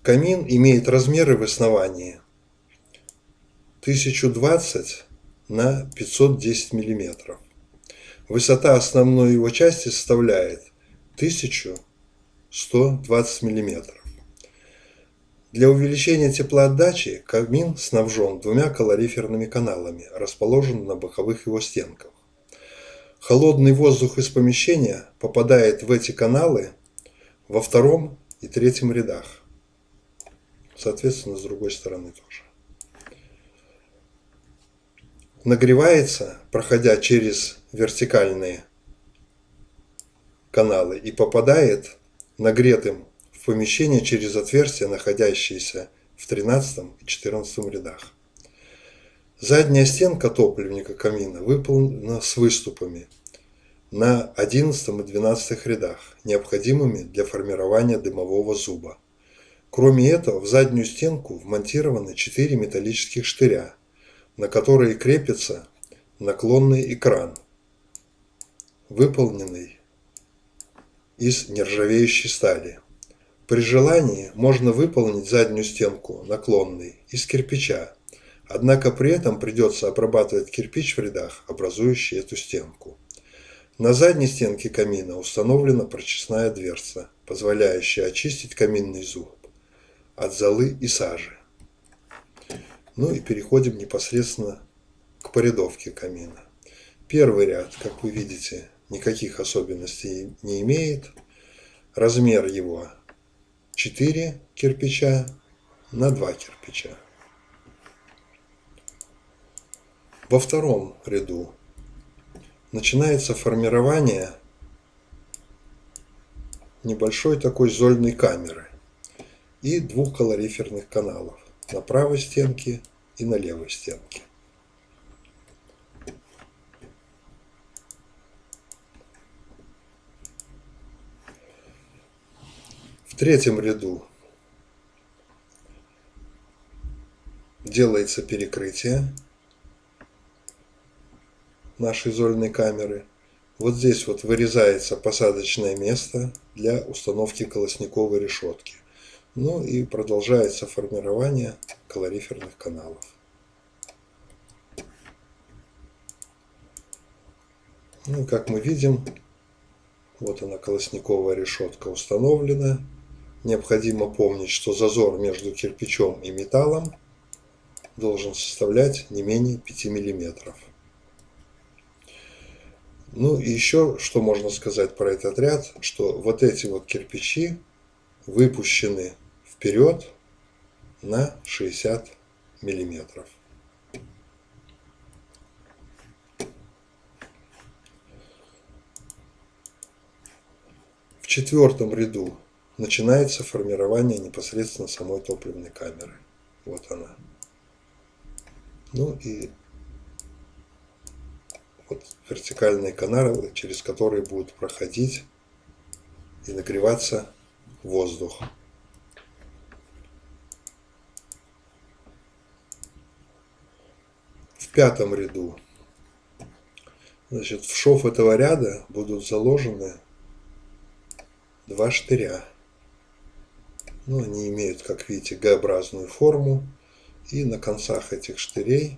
Камин имеет размеры в основании 1020 на 510 мм. Высота основной его части составляет 1120 мм. Для увеличения теплоотдачи камин снабжен двумя калориферными каналами, расположенными на боковых его стенках. Холодный воздух из помещения попадает в эти каналы во втором и третьем рядах. Соответственно, с другой стороны тоже. Нагревается, проходя через вертикальные каналы, и попадает нагретым в помещение через отверстия, находящиеся в 13 и 14 рядах. Задняя стенка топливника камина выполнена с выступами на 11 и 12 рядах, необходимыми для формирования дымового зуба. Кроме этого, в заднюю стенку вмонтированы 4 металлических штыря, на которые крепится наклонный экран, выполненный из нержавеющей стали. При желании можно выполнить заднюю стенку наклонной из кирпича, однако при этом придется обрабатывать кирпич в рядах, образующий эту стенку. На задней стенке камина установлена прочистная дверца, позволяющая очистить каминный зуб от золы и сажи. Ну и переходим непосредственно к порядовке камина. Первый ряд, как вы видите, никаких особенностей не имеет. Размер его 4 кирпича на 2 кирпича. Во втором ряду начинается формирование небольшой такой зольной камеры и двух калориферных каналов на правой стенке и на левой стенке. В третьем ряду делается перекрытие нашей зольной камеры. Вот здесь вот вырезается посадочное место для установки колосниковой решетки. Ну и продолжается формирование калориферных каналов. Ну, как мы видим, вот она, колосниковая решетка, установлена. Необходимо помнить, что зазор между кирпичом и металлом должен составлять не менее 5 мм. Ну и еще, что можно сказать про этот ряд, что вот эти вот кирпичи выпущены вперед на 60 мм. В четвертом ряду начинается формирование непосредственно самой топливной камеры. Вот она. Ну и вот вертикальные каналы, через которые будет проходить и нагреваться воздух. В пятом ряду, значит, в шов этого ряда будут заложены два штыря. Ну, они имеют, как видите, Г-образную форму, и на концах этих штырей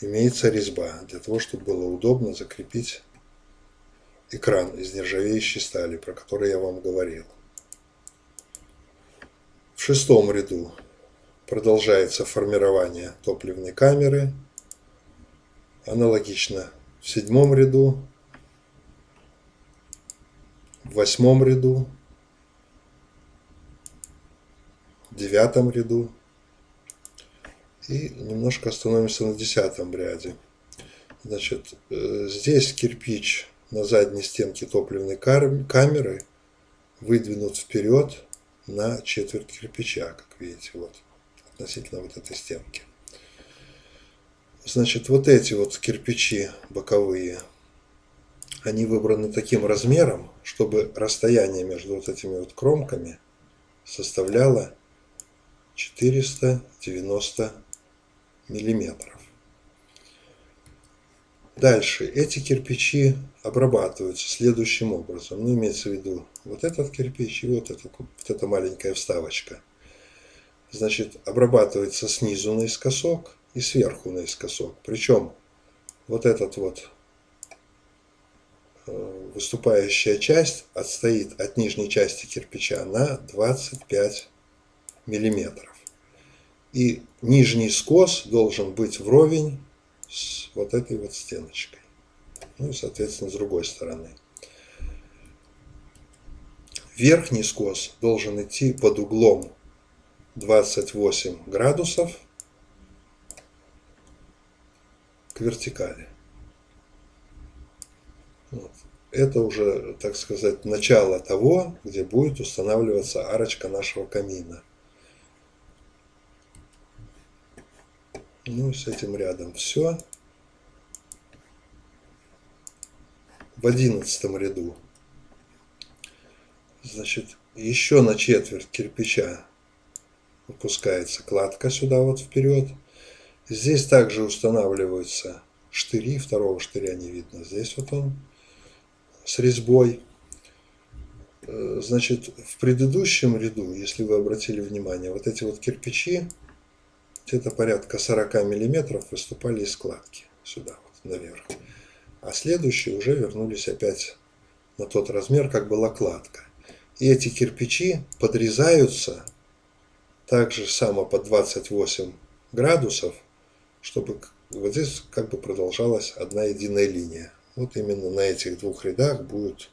имеется резьба для того, чтобы было удобно закрепить экран из нержавеющей стали, про который я вам говорил. В шестом ряду продолжается формирование топливной камеры. Аналогично в седьмом ряду, в восьмом ряду, в девятом ряду. И немножко остановимся на 10-м ряде. Значит, здесь кирпич на задней стенке топливной камеры выдвинут вперед на четверть кирпича, как видите, вот, относительно вот этой стенки. Значит, вот эти вот кирпичи боковые, они выбраны таким размером, чтобы расстояние между вот этими вот кромками составляло 490 миллиметров. Дальше эти кирпичи обрабатываются следующим образом. Ну, имеется в виду вот этот кирпич и вот эта маленькая вставочка. Значит, обрабатывается снизу наискосок и сверху наискосок. Причем вот этот вот выступающая часть отстоит от нижней части кирпича на 25 миллиметров. И нижний скос должен быть вровень с вот этой вот стеночкой. Ну и, соответственно, с другой стороны. Верхний скос должен идти под углом 28 градусов к вертикали. Вот. Это уже, так сказать, начало того, где будет устанавливаться арочка нашего камина. Ну и с этим рядом все. В 11 ряду, значит, еще на четверть кирпича опускается кладка сюда вот вперед. Здесь также устанавливаются штыри, второго штыря не видно, здесь вот он с резьбой. Значит, в предыдущем ряду, если вы обратили внимание, вот эти вот кирпичи, где-то порядка 40 миллиметров выступали из кладки сюда вот наверх. А следующие уже вернулись опять на тот размер, как была кладка. И эти кирпичи подрезаются также само по 28 градусов, чтобы вот здесь как бы продолжалась одна единая линия. Вот именно на этих двух рядах будет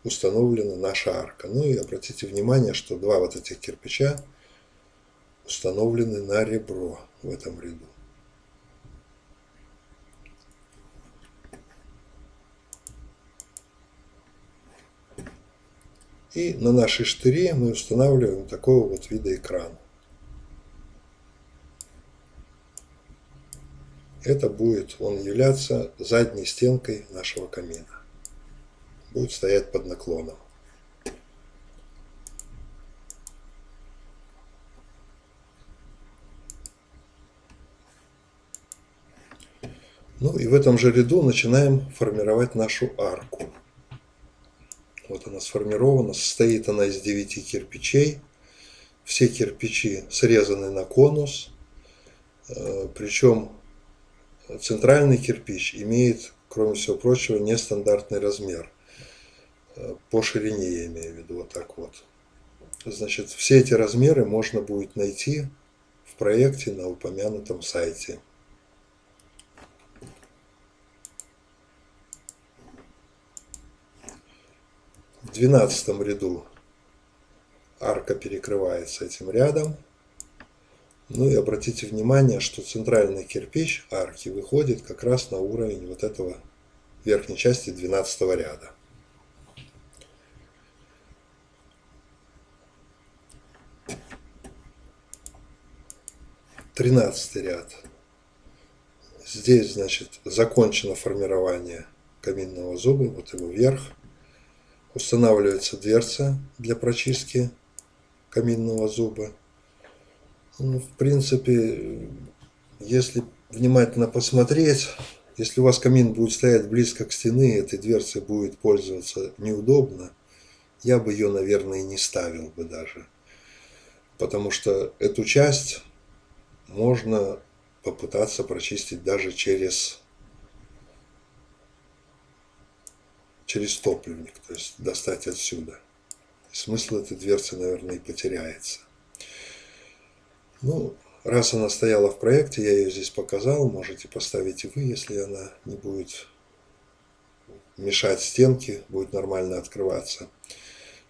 установлена наша арка. Ну и обратите внимание, что два вот этих кирпича установлены на ребро в этом ряду. И на нашей штыре мы устанавливаем такого вот вида экран. Это будет он являться задней стенкой нашего камина. Будет стоять под наклоном. Ну и в этом же ряду начинаем формировать нашу арку. Вот она сформирована, состоит она из 9 кирпичей. Все кирпичи срезаны на конус, причем центральный кирпич имеет, кроме всего прочего, нестандартный размер. По ширине я имею в виду, вот так вот. Значит, все эти размеры можно будет найти в проекте на упомянутом сайте. В 12 ряду арка перекрывается этим рядом. Ну и обратите внимание, что центральный кирпич арки выходит как раз на уровень вот этого верхней части 12 ряда. Тринадцатый ряд. Здесь, значит, закончено формирование каминного зуба, вот его верх. Устанавливается дверца для прочистки каминного зуба. Ну, в принципе, если внимательно посмотреть, если у вас камин будет стоять близко к стене, этой дверцей будет пользоваться неудобно, я бы ее, наверное, и не ставил бы даже. Потому что эту часть можно попытаться прочистить даже через топливник, то есть достать отсюда. Смысл этой дверцы, наверное, и потеряется. Ну, раз она стояла в проекте, я ее здесь показал, можете поставить и вы, если она не будет мешать стенке, будет нормально открываться.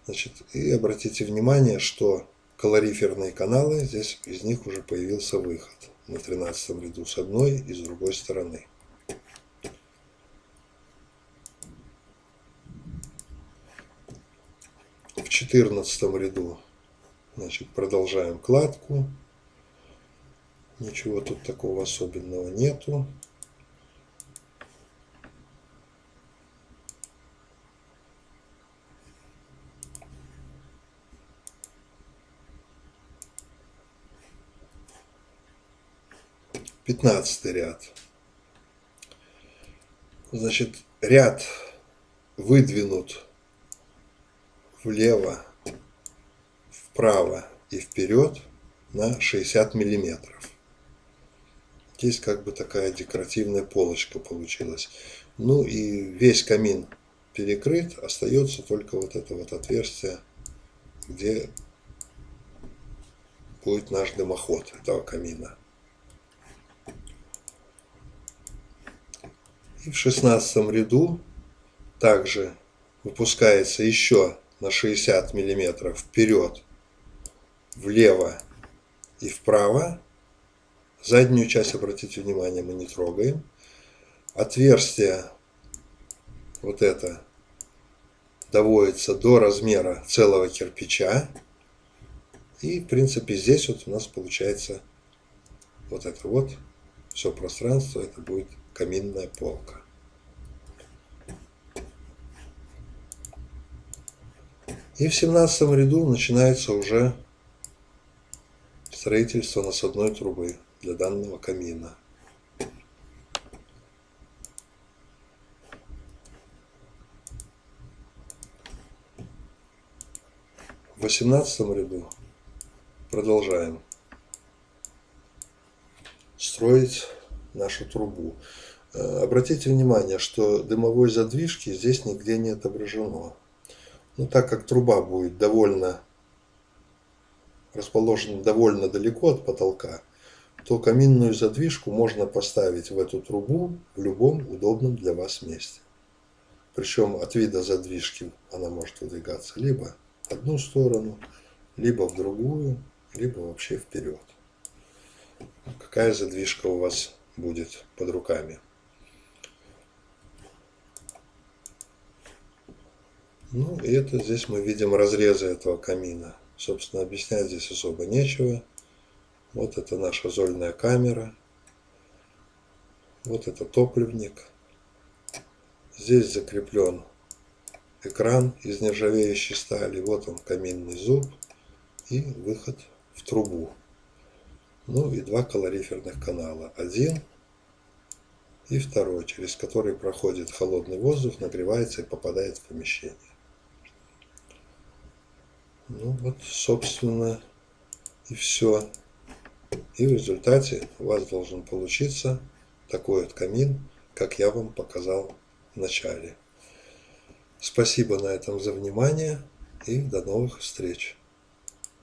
Значит, и обратите внимание, что калориферные каналы, здесь из них уже появился выход на 13 ряду с одной и с другой стороны. В 14 ряду, значит, продолжаем кладку. Ничего тут такого особенного нету. Пятнадцатый ряд. Значит, ряд выдвинут влево, вправо и вперед на 60 миллиметров. Здесь как бы такая декоративная полочка получилась. Ну и весь камин перекрыт, остается только вот это вот отверстие, где будет наш дымоход этого камина. И в 16 ряду также выпускается еще на 60 миллиметров вперед, влево и вправо. Заднюю часть, обратите внимание, мы не трогаем. Отверстие вот это доводится до размера целого кирпича. И, в принципе, здесь вот у нас получается вот это вот все пространство, это будет каминная полка. И в 17 ряду начинается уже строительство насадной трубы для данного камина. В 18 ряду продолжаем строить нашу трубу. Обратите внимание, что дымовой задвижки здесь нигде не отображено. Но так как труба будет расположена довольно далеко от потолка, то каминную задвижку можно поставить в эту трубу в любом удобном для вас месте. Причем от вида задвижки она может выдвигаться либо в одну сторону, либо в другую, либо вообще вперед. Какая задвижка у вас будет под руками. Ну и это здесь мы видим разрезы этого камина. Собственно, объяснять здесь особо нечего. Вот это наша зольная камера. Вот это топливник. Здесь закреплен экран из нержавеющей стали. Вот он, каминный зуб и выход в трубу. Ну и два калориферных канала. Один и второй, через который проходит холодный воздух, нагревается и попадает в помещение. Ну вот, собственно, и все. И в результате у вас должен получиться такой вот камин, как я вам показал в начале. Спасибо на этом за внимание и до новых встреч.